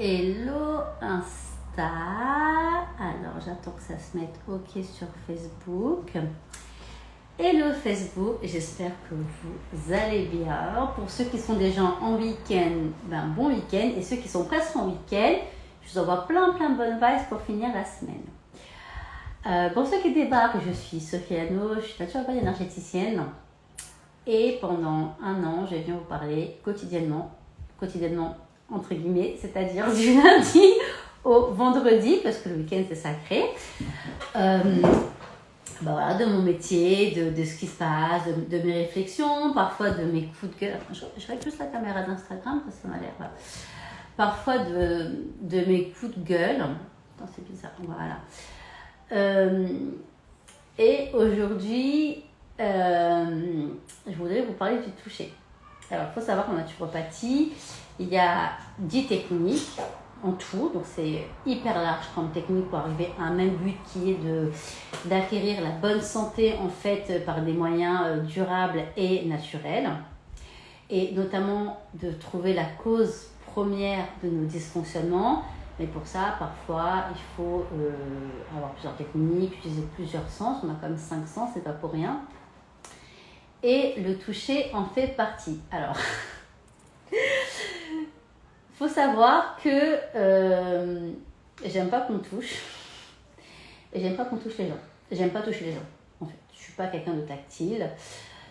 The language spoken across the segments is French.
Hello Insta. Alors j'attends que ça se mette OK sur Facebook. Hello Facebook, j'espère que vous allez bien. Pour ceux qui sont déjà en week-end, bon week-end. Et ceux qui sont presque en week-end, je vous envoie plein de bonnes vibes pour finir la semaine. Pour ceux qui débarquent, je suis Sophie Anno, je suis naturopathe énergéticienne. Et pendant un an, je viens vous parler quotidiennement entre guillemets, c'est-à-dire du lundi au vendredi, parce que le week-end c'est sacré. Voilà, de mon métier, de ce qui se passe, de mes réflexions, parfois de mes coups de gueule. Je règle juste la caméra d'Instagram parce que ça m'a l'air. Parfois de mes coups de gueule. Attends, c'est bizarre. Voilà. Et aujourd'hui, je voudrais vous parler du toucher. Alors, il faut savoir qu'en naturopathie, il y a 10 techniques en tout. Donc, c'est hyper large comme technique pour arriver à un même but qui est d'acquérir la bonne santé, en fait, par des moyens durables et naturels. Et notamment de trouver la cause première de nos dysfonctionnements. Mais pour ça, parfois, il faut avoir plusieurs techniques, utiliser plusieurs sens. On a quand même 5 sens, c'est pas pour rien. Et le toucher en fait partie. Alors, faut savoir que j'aime pas qu'on touche. Et j'aime pas qu'on touche les gens. J'aime pas toucher les gens, en fait. Je suis pas quelqu'un de tactile.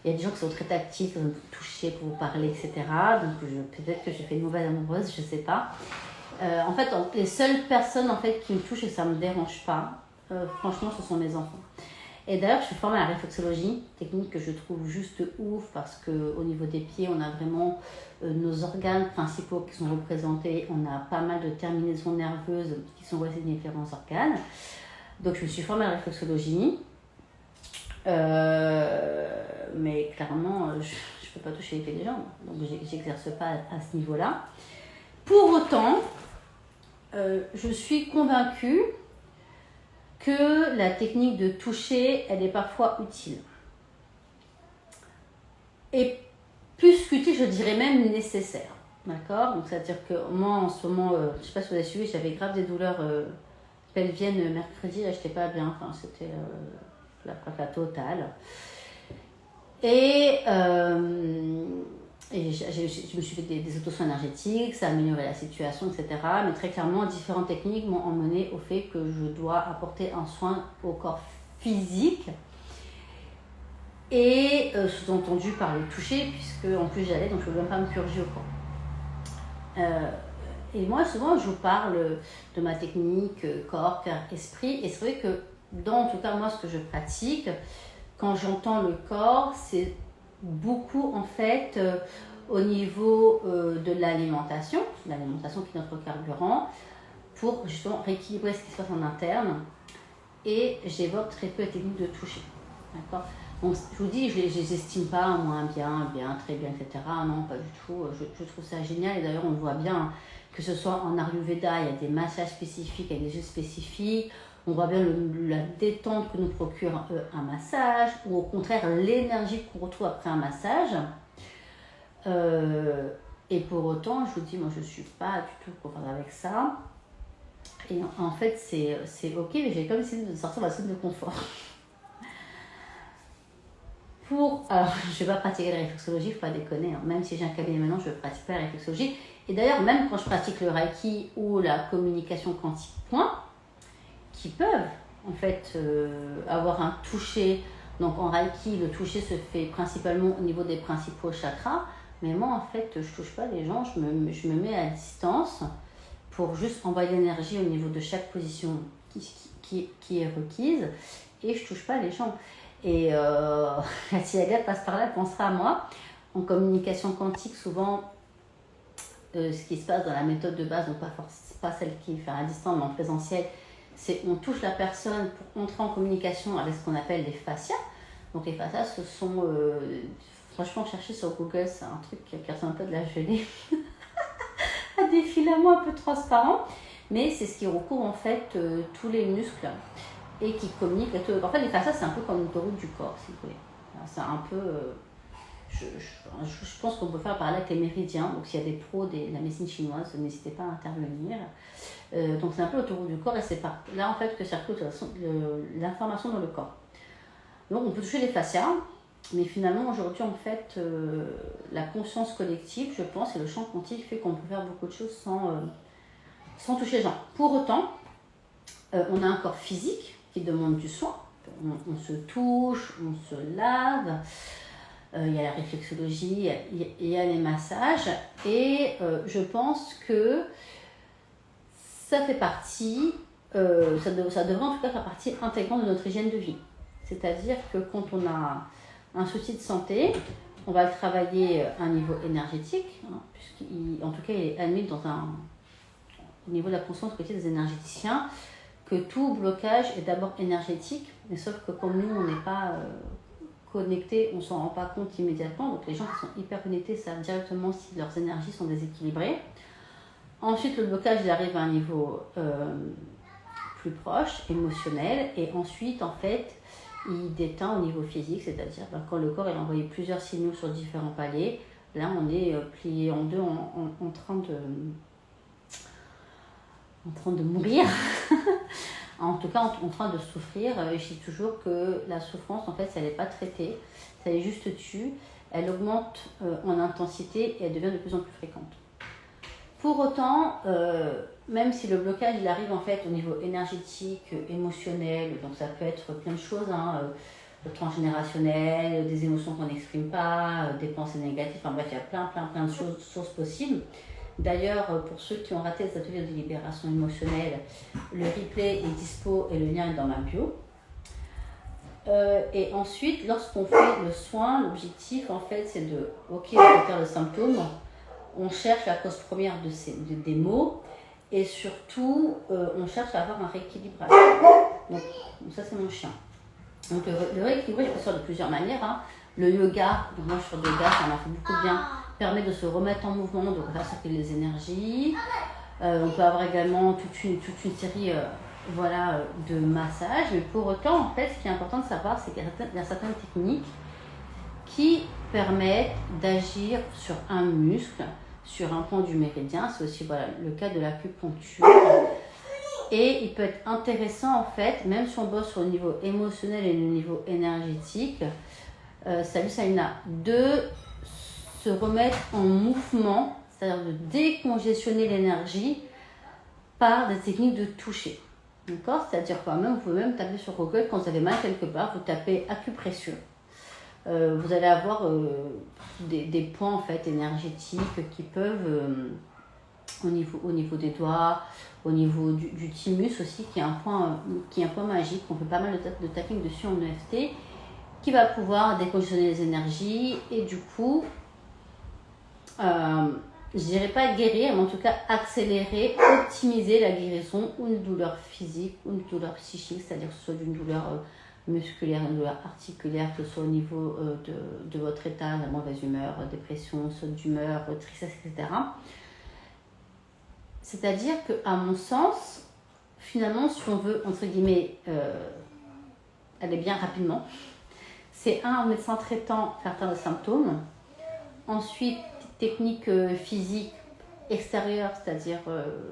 Il y a des gens qui sont très tactiles, qui vont vous toucher pour vous parler, etc. Donc, peut-être que j'ai fait une mauvaise amoureuse, je sais pas. En fait, les seules personnes en fait, qui me touchent et ça me dérange pas, franchement, ce sont mes enfants. Et d'ailleurs, je suis formée à la réflexologie, technique que je trouve juste ouf parce qu'au niveau des pieds, on a vraiment nos organes principaux qui sont représentés. On a pas mal de terminaisons nerveuses qui sont reliées à différents organes. Donc, je me suis formée à la réflexologie. Mais clairement, je ne peux pas toucher les pieds des gens. Donc, j'exerce pas à ce niveau-là. Pour autant, je suis convaincue que la technique de toucher, elle est parfois utile. Et plus qu'utile, je dirais même nécessaire. D'accord ? Donc, c'est-à-dire que moi, en ce moment, je ne sais pas si vous avez suivi, j'avais grave des douleurs pelviennes mercredi. Là, je n'étais pas bien. Enfin, c'était la totale. Et je me suis fait des autosoins énergétiques, ça a amélioré la situation, etc. Mais très clairement, différentes techniques m'ont emmené au fait que je dois apporter un soin au corps physique. Et sous-entendu par le toucher, puisque en plus j'allais, donc je ne veux même pas me purger au corps. Et moi, souvent, je vous parle de ma technique corps, cœur, esprit. Et c'est vrai que, en tout cas, moi, ce que je pratique, quand j'entends le corps, c'est beaucoup en fait au niveau de l'alimentation qui est notre carburant, pour justement rééquilibrer ce qui se passe en interne. Et j'évoque très peu la technique de toucher. D'accord ? Donc je vous dis, je les estime pas moins bien, très bien, etc. Non, pas du tout. Je trouve ça génial. Et d'ailleurs, on le voit bien, que ce soit en Ayurveda, il y a des massages spécifiques avec des jeux spécifiques. On voit bien la détente que nous procure un massage, ou au contraire l'énergie qu'on retrouve après un massage. Et pour autant, je vous dis, moi je ne suis pas du tout confortable avec ça. Et en fait, c'est ok, mais j'ai quand même essayé de sortir de la zone de confort. Alors, je ne vais pas pratiquer la réflexologie, il ne faut pas déconner. Hein. Même si j'ai un cabinet maintenant, je ne pratique pas la réflexologie. Et d'ailleurs, même quand je pratique le Reiki ou la communication quantique, qui peuvent en fait avoir un toucher. Donc en Reiki, le toucher se fait principalement au niveau des principaux chakras. Mais moi, en fait, je ne touche pas les gens, je me mets à distance pour juste envoyer l'énergie au niveau de chaque position qui est requise. Et je ne touche pas les gens. Et si la gars passe par là, elle pensera à moi. En communication quantique, souvent, ce qui se passe dans la méthode de base, donc pas celle qui fait à distance, mais en présentiel, c'est on touche la personne pour entrer en communication avec ce qu'on appelle les fascias. Donc les fascias, ce sont, franchement, chercher sur Google, c'est un truc qui ressemble un peu de la gelée, à des filaments un peu transparents, mais c'est ce qui recouvre en fait tous les muscles et qui communique. En fait, les fascias, c'est un peu comme une autoroute du corps, si vous voulez. Alors, c'est un peu, je pense qu'on peut faire parler avec les méridiens. Donc s'il y a des pros de la médecine chinoise, n'hésitez pas à intervenir. Donc c'est un peu autour du corps et c'est là en fait que circule l'information dans le corps. Donc on peut toucher les fascias, mais finalement aujourd'hui en fait la conscience collective, je pense, et le champ quantique fait qu'on peut faire beaucoup de choses sans toucher les gens. Pour autant, on a un corps physique qui demande du soin. On se touche, on se lave, il y a la réflexologie, il y a les massages, et je pense que ça fait partie, ça devrait en tout cas faire partie intégrante de notre hygiène de vie. C'est-à-dire que quand on a un souci de santé, on va le travailler à un niveau énergétique, hein, puisqu'en tout cas il est admis au niveau de la conscience collective des énergéticiens, que tout blocage est d'abord énergétique, mais sauf que comme nous, on n'est pas connectés, on ne s'en rend pas compte immédiatement. Donc les gens qui sont hyper connectés savent directement si leurs énergies sont déséquilibrées. Ensuite, le blocage il arrive à un niveau plus proche, émotionnel, et ensuite, en fait, il déteint au niveau physique, c'est-à-dire quand le corps il a envoyé plusieurs signaux sur différents paliers, là on est plié en deux en train de mourir, en tout cas en train de souffrir. Je dis toujours que la souffrance, en fait, si elle n'est pas traitée, ça est juste tue, elle augmente en intensité et elle devient de plus en plus fréquente. Pour autant, même si le blocage il arrive en fait au niveau énergétique, émotionnel, donc ça peut être plein de choses, transgénérationnel, des émotions qu'on n'exprime pas, des pensées négatives, enfin bref, il y a plein de sources possibles. D'ailleurs, pour ceux qui ont raté les ateliers de libération émotionnelle, le replay est dispo et le lien est dans ma bio. Et ensuite, lorsqu'on fait le soin, l'objectif en fait c'est on va faire le symptôme, on cherche la cause première des maux et surtout on cherche à avoir un rééquilibrage. Donc ça c'est mon chien. Donc le rééquilibrage peut se faire de plusieurs manières. Hein. Le yoga, donc moi je fais du yoga, ça m'a fait beaucoup de bien, permet de se remettre en mouvement, de faire circuler les énergies. On peut avoir également toute une série de massages, mais pour autant en fait ce qui est important de savoir c'est qu'il y a certaines techniques qui permettent d'agir sur un muscle, sur un point du méridien. C'est aussi le cas de l'acupuncture. Et il peut être intéressant en fait, même si on bosse sur le niveau émotionnel et le niveau énergétique, salut Salina, de se remettre en mouvement, c'est-à-dire de décongestionner l'énergie par des techniques de toucher. D'accord ? C'est-à-dire quoi ? Vous pouvez même taper sur Google quand vous avez mal quelque part, vous tapez acupression. Vous allez avoir des points en fait énergétiques qui peuvent au niveau des doigts, au niveau du thymus aussi, qui est un point magique. On fait pas mal de tapping dessus en EFT, qui va pouvoir décongestionner les énergies et du coup, je dirais pas guérir, mais en tout cas accélérer, optimiser la guérison ou une douleur physique ou une douleur psychique, c'est-à-dire que ce soit d'une douleur musculaire, une douleur articulaire, que ce soit au niveau de votre état, la mauvaise humeur, dépression, saute d'humeur, tristesse, etc. C'est-à-dire qu'à mon sens, finalement, si on veut, entre guillemets, aller bien rapidement, c'est un médecin traitant faire taire le symptôme, ensuite technique physique extérieure, c'est-à-dire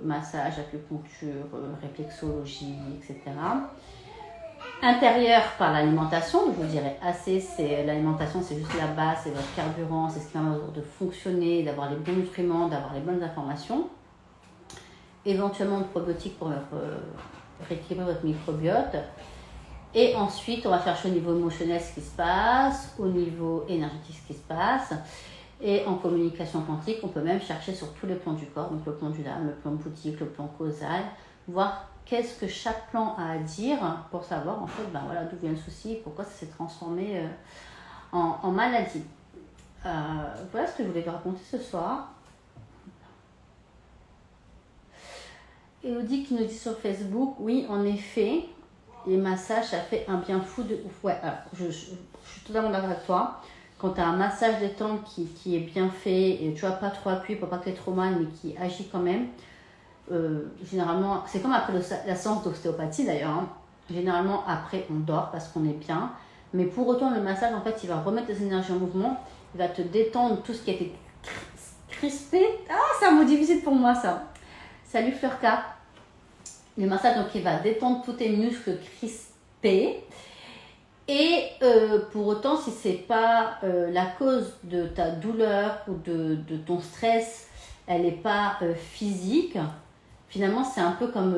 massage, acupuncture, réflexologie, etc. Intérieur par l'alimentation, je vous dirais assez, l'alimentation c'est juste la base, c'est votre carburant, c'est ce qui va de fonctionner, d'avoir les bons nutriments, d'avoir les bonnes informations. Éventuellement de probiotiques pour rééquilibrer votre microbiote. Et ensuite, on va chercher au niveau émotionnel ce qui se passe, au niveau énergétique ce qui se passe. Et en communication quantique, on peut même chercher sur tous les plans du corps, donc le plan du l'âme, le plan bouddhique, le plan causal, voir qu'est-ce que chaque plan a à dire pour savoir en fait d'où vient le souci, pourquoi ça s'est transformé en maladie. Voilà ce que je voulais vous raconter ce soir. Elodie qui nous dit sur Facebook, oui en effet, les massages ça fait un bien fou de ouf. Ouais, alors, je suis totalement d'accord avec toi. Quand tu as un massage détente qui est bien fait, et tu vois pas trop appuyé pour pas que tu aies trop mal, mais qui agit quand même, généralement, c'est comme après la séance d'ostéopathie d'ailleurs, hein. Généralement après on dort parce qu'on est bien, mais pour autant le massage en fait il va remettre les énergies en mouvement il va te détendre tout ce qui a été crispé. Ah, c'est un mot difficile pour moi ça. Salut Fleurka. Le massage, donc, il va détendre tous tes muscles crispés. Et pour autant, si ce n'est pas la cause de ta douleur ou de ton stress, elle n'est pas physique, finalement, c'est un peu comme,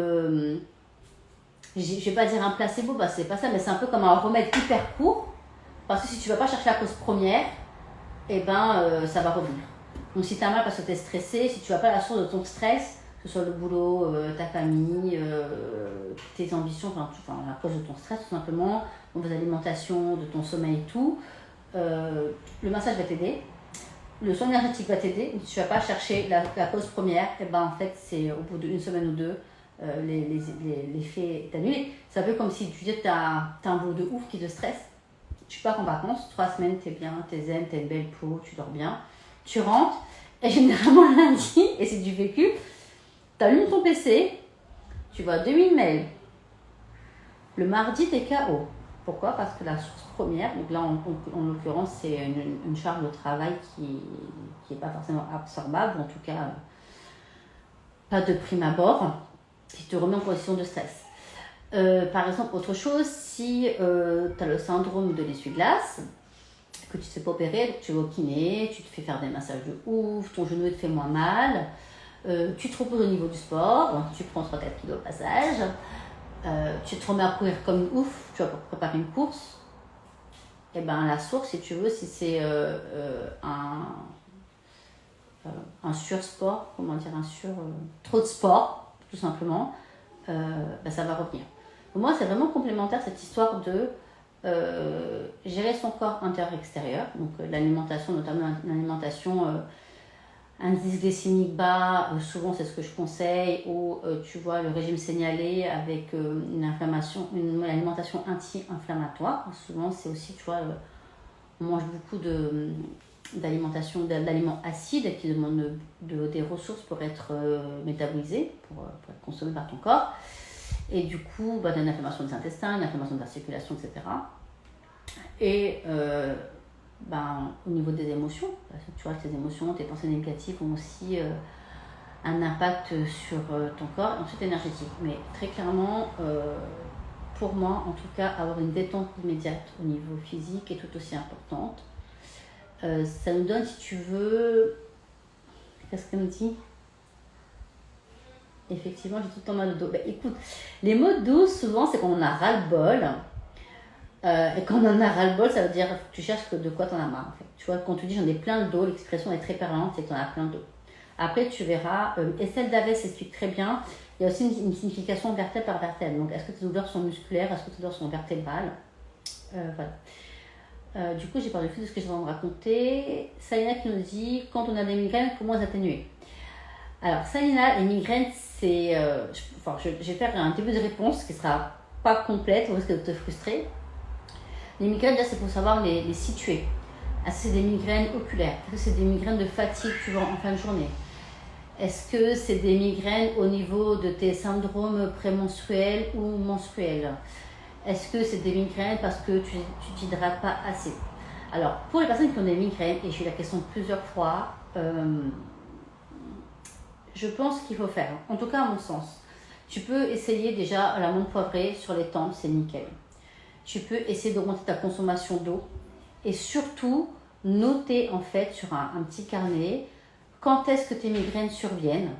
je ne vais pas dire un placebo, parce que c'est pas ça, mais c'est un peu comme un remède hyper court. Parce que si tu ne vas pas chercher la cause première, eh ben, ça va revenir. Donc si tu as mal parce que tu es stressé, si tu ne vas pas à la source de ton stress, que ce soit le boulot, ta famille, tes ambitions, enfin la cause de ton stress tout simplement, vos alimentations, de ton sommeil et tout, le massage va t'aider, le soin énergétique va t'aider. Si tu ne vas pas chercher la cause première, et ben en fait c'est au bout d'une semaine ou deux, l'effet est annulé. C'est un peu comme si tu dis que tu as un boulot de ouf qui te stresse, tu pars en vacances, 3 semaines, t'es bien, t'es zen, t'as une belle peau, tu dors bien, tu rentres, et généralement lundi, et c'est du vécu, t'allumes ton PC, tu vois 2000 mails. Le mardi, t'es KO. Pourquoi? Parce que la source première, donc là en l'occurrence, c'est une charge de travail qui n'est pas forcément absorbable, en tout cas pas de prime abord, qui te remet en position de stress. Par exemple, autre chose, si tu as le syndrome de l'essuie-glace, que tu te fais pas opérer, tu vas au kiné, tu te fais faire des massages de ouf, ton genou te fait moins mal, tu te reposes au niveau du sport, tu prends 3-4 kilos au passage, tu te remets à courir comme une ouf, tu vas préparer une course, et ben la source, si tu veux, si c'est un sursport, comment dire, trop de sport, tout simplement, ben ça va revenir. Pour moi, c'est vraiment complémentaire cette histoire de gérer son corps intérieur-extérieur, donc l'alimentation, notamment l'alimentation indice glycémique bas, souvent c'est ce que je conseille, ou tu vois le régime signalé avec une alimentation anti-inflammatoire. Souvent c'est aussi, tu vois, on mange beaucoup d'aliments acides qui demandent des ressources pour être métabolisés, pour être consommés par ton corps. Et du coup, bah, une inflammation des intestins, une inflammation de la circulation, etc. Et au niveau des émotions, parce que tu vois, tes émotions, tes pensées négatives ont aussi un impact sur ton corps, et ensuite énergétique. Mais très clairement, pour moi, en tout cas, avoir une détente immédiate au niveau physique est tout aussi importante. Ça nous donne, si tu veux, qu'est-ce qu'elle me dit ? Effectivement, j'ai tout le temps mal au dos. Écoute, les maux de dos, souvent, c'est qu'on en a ras-le-bol. Et quand on en a ras-le-bol, ça veut dire que tu cherches de quoi t'en as marre. En fait. Tu vois, quand tu dis j'en ai plein le dos, l'expression est très parlante, c'est que t'en as plein le dos. Après, tu verras, Estelle Davès explique très bien, il y a aussi une signification vertèbre par vertèbre. Donc, est-ce que tes douleurs sont musculaires, est-ce que tes douleurs sont vertébrales? Voilà. Du coup, j'ai parlé de ce que je vais vous raconter. Salina qui nous dit, quand on a des migraines, comment les atténuer? Alors, Salina, les migraines, c'est... je vais faire un début de réponse qui ne sera pas complète, au risque de te frustrer. Les migraines, déjà, c'est pour savoir les situer. Est-ce que c'est des migraines oculaires? Est-ce que c'est des migraines de fatigue, tu vois, en fin de journée? Est-ce que c'est des migraines au niveau de tes syndromes prémenstruels ou menstruels? Est-ce que c'est des migraines parce que tu t'hydrates pas assez? Alors, pour les personnes qui ont des migraines, et j'ai eu la question plusieurs fois, je pense qu'il faut faire, en tout cas à mon sens, tu peux essayer déjà la menthe poivrée sur les tempes, c'est nickel. Tu peux essayer d'augmenter ta consommation d'eau et surtout noter en fait sur un petit carnet quand est-ce que tes migraines surviennent.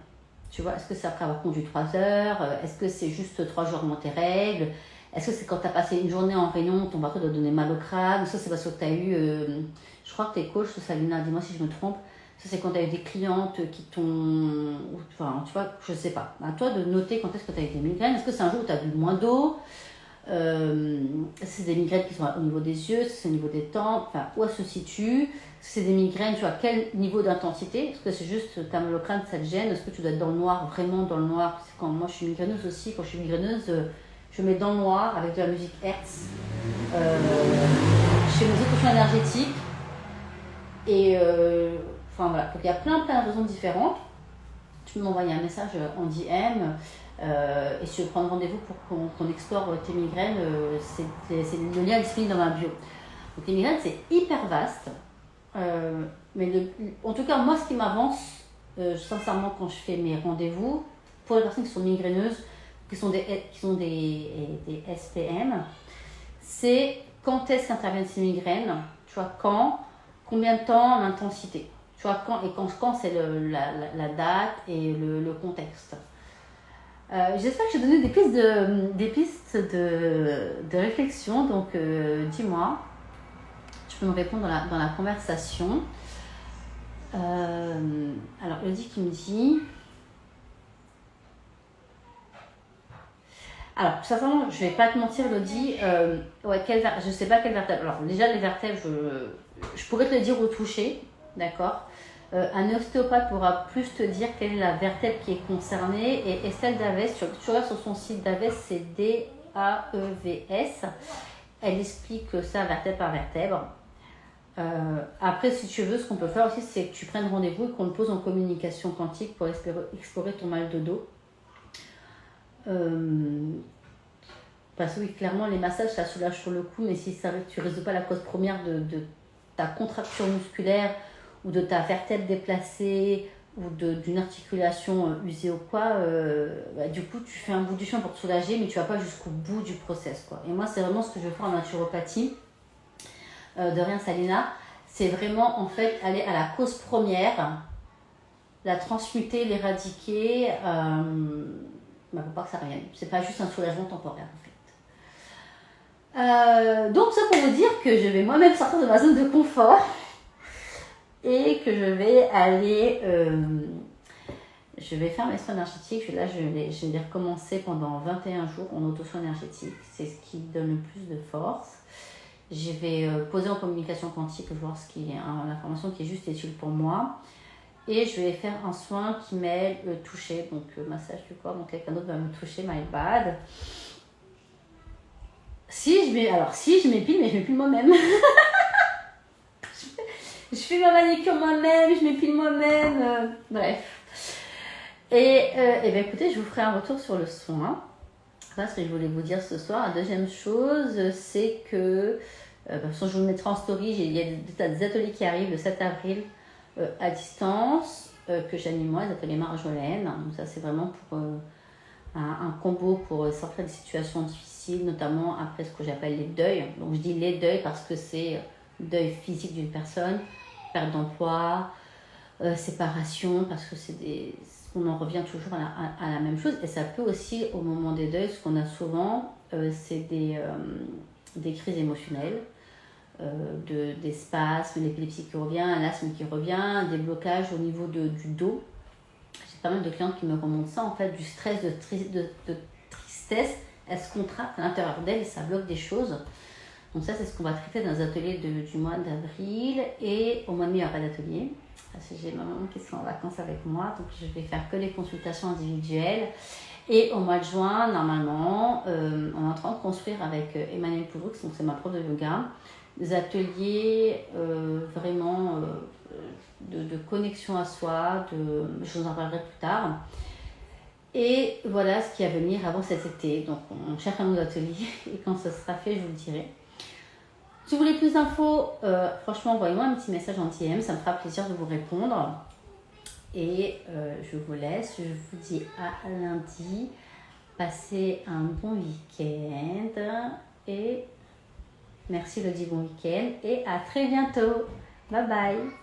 Tu vois, est-ce que c'est après avoir conduit 3 heures? Est-ce que c'est juste 3 jours avant tes règles? Est-ce que c'est quand tu as passé une journée en réunion, ton bateau doit donner mal au crâne? Ça, c'est parce que tu as eu, je crois que t'es coach, Salina, dis-moi si je me trompe. Ça, c'est quand tu as eu des clientes qui t'ont... Enfin, tu vois, je sais pas. À toi de noter quand est-ce que tu as eu des migraines. Est-ce que c'est un jour où tu as bu moins d'eau? C'est des migraines qui sont au niveau des yeux, c'est au niveau des tempes, enfin, où elles se situent? C'est des migraines, tu vois, quel niveau d'intensité? Est-ce que c'est juste t'as mal au crâne, ça te gêne? Est-ce que tu dois être dans le noir, vraiment dans le noir? C'est quand moi je suis migraineuse aussi, quand je suis migraineuse, je mets dans le noir avec de la musique Hertz. Je fais mes équations énergétiques. Et enfin voilà, donc il y a plein de raisons différentes. Tu peux m'envoyer un message en DM. Et si tu veux prendre rendez-vous pour qu'on explore tes migraines, c'est le lien est disponible dans ma bio. Donc les migraines, c'est hyper vaste. Mais en tout cas, moi, ce qui m'avance, sincèrement, quand je fais mes rendez-vous, pour les personnes qui sont migraineuses, qui sont des SPM, c'est quand est-ce qu'interviennent ces migraines, tu vois, quand, combien de temps, l'intensité, tu vois, quand c'est la date et le contexte. J'espère que j'ai donné des pistes de réflexion, donc dis-moi, tu peux me répondre dans la conversation. Alors, Elodie qui me dit... Alors, sincèrement, je vais pas te mentir, Elodie, je sais pas quelle vertèbre. Alors, déjà, les vertèbres, je pourrais te le dire au toucher, d'accord. Un ostéopathe pourra plus te dire quelle est la vertèbre qui est concernée. Et Estelle Davès, tu regardes sur son site Davès, c'est DAEVS. Elle explique ça vertèbre par vertèbre. Après, si tu veux, ce qu'on peut faire aussi, c'est que tu prennes rendez-vous et qu'on te pose en communication quantique pour explorer ton mal de dos. Parce que oui, clairement, les massages, ça soulage sur le coup, mais si tu ne résous pas la cause première de ta contracture musculaire ou de ta vertèbre déplacée ou d'une articulation usée ou quoi, du coup, tu fais un bout du chemin pour te soulager, mais tu ne vas pas jusqu'au bout du process, quoi. Et moi, c'est vraiment ce que je veux faire en naturopathie. De rien, Salina, c'est vraiment en fait aller à la cause première, la transmuter, l'éradiquer, pour pas que ça revienne. C'est pas juste un soulagement temporaire en fait. Donc ça pour vous dire que je vais moi-même sortir de ma zone de confort et que je vais aller, je vais faire mes soins énergétiques. Là je vais recommencer pendant 21 jours en auto-soins énergétiques. C'est ce qui donne le plus de force. Je vais poser en communication quantique, voir ce qui est l'information qui est juste utile pour moi. Et je vais faire un soin qui mêle le toucher, donc massage du corps. Donc quelqu'un d'autre va me toucher, my bad. Si je m'épile, mais je m'épile moi-même. je fais ma manicure moi-même, je m'épile moi-même. Bref. Et bien écoutez, je vous ferai un retour sur le soin. Voilà ce que je voulais vous dire ce soir. La deuxième chose, c'est que... de toute façon, je vous le mettrai en story. Il y a des ateliers qui arrivent le 7 avril à distance que j'anime moi, les ateliers Marjolaine. Donc ça, c'est vraiment pour un combo pour sortir des situations difficiles, notamment après ce que j'appelle les deuils. Donc je dis les deuils parce que c'est deuil physique d'une personne, perte d'emploi, séparation, parce que on en revient toujours à la même chose. Et ça peut aussi, au moment des deuils, ce qu'on a souvent, c'est des crises émotionnelles, des spasmes, l'épilepsie qui revient, un asthme qui revient, des blocages au niveau du dos. J'ai pas mal de clientes qui me remontent ça, en fait, du stress, de tristesse. Elle se contracte à l'intérieur d'elle et ça bloque des choses. Donc ça, c'est ce qu'on va traiter dans les ateliers du mois d'avril. Et au mois de mai, il n'y aura pas d'atelier. Parce que j'ai ma maman qui sera en vacances avec moi. Donc je vais faire que les consultations individuelles. Et au mois de juin, normalement, on est en train de construire avec Emmanuel Poulroux, donc c'est ma prof de yoga, des ateliers vraiment de connexion à soi. Je vous en parlerai plus tard. Et voilà ce qui va venir avant cet été. Donc on cherche un nouveau atelier. Et quand ce sera fait, je vous le dirai. Si vous voulez plus d'infos, franchement, envoyez-moi un petit message en DM, ça me fera plaisir de vous répondre. Et je vous laisse, je vous dis à lundi. Passez un bon week-end. Et merci Elodie, bon week-end. Et à très bientôt. Bye bye.